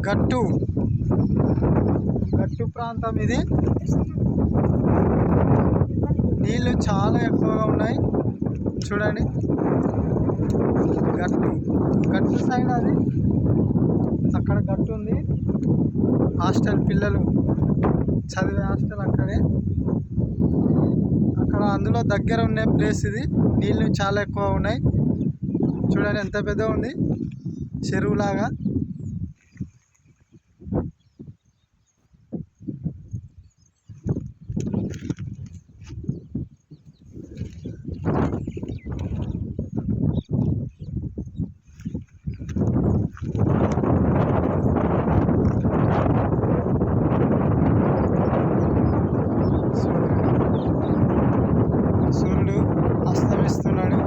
గట్టు గట్టు ప్రాంతం ఇది. నీళ్ళు చాలా ఎక్కువగా ఉన్నాయి చూడండి. గట్టు గట్టు సైడ్ అది, అక్కడ గట్టు ఉంది. హాస్టల్ పిల్లలు చదివే హాస్టల్ అక్కడే. అక్కడ అందులో దగ్గర ఉండే ప్లేస్ ఇది. నీళ్ళు చాలా ఎక్కువ ఉన్నాయి చూడండి, ఎంత పెద్దగా ఉంది చెరువులాగా. సూర్యుడు అస్తమిస్తున్నాడు.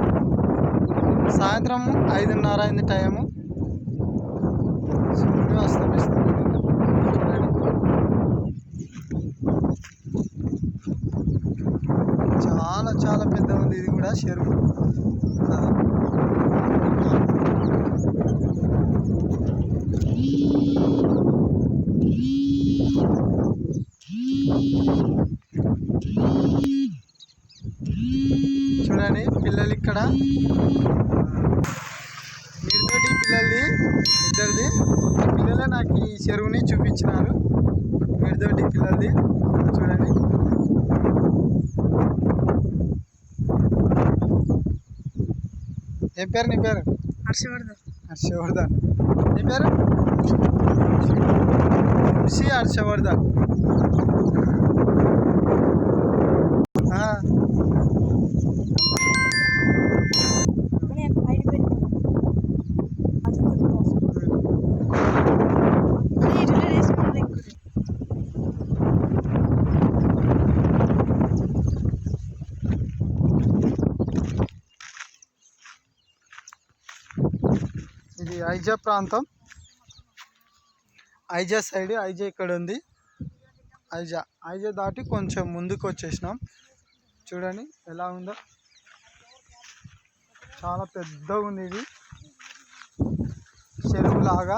సాయంత్రం 5:30 అయింది టైము. సూర్యుడు అస్తమిస్తున్నాడు చూడండి. చాలా చాలా పెద్ద ఉంది ఇది కూడా చెరువు. చూడండి పిల్లలు ఇక్కడ, మీరుతోటి పిల్లల్ని ఇద్దరిది. పిల్లలే నాకు ఈ చెరువుని చూపించినారు. మీరుతోటి పిల్లలది చూడండి. ఏం పేరు నీ పేరు? హర్షవర్ధన్. హర్షవర్ధన్. నీ పేరు? హర్షవర్ధన్. ఇది ఐజా ప్రాంతం. ఐజా సైడ్, ఐజా ఇక్కడ ఉంది. ఐజా దాటి కొంచెం ముందుకు వచ్చేసినాం. చూడండి ఎలా ఉందో, చాలా పెద్దగా ఉంది ఇది చెరువులాగా.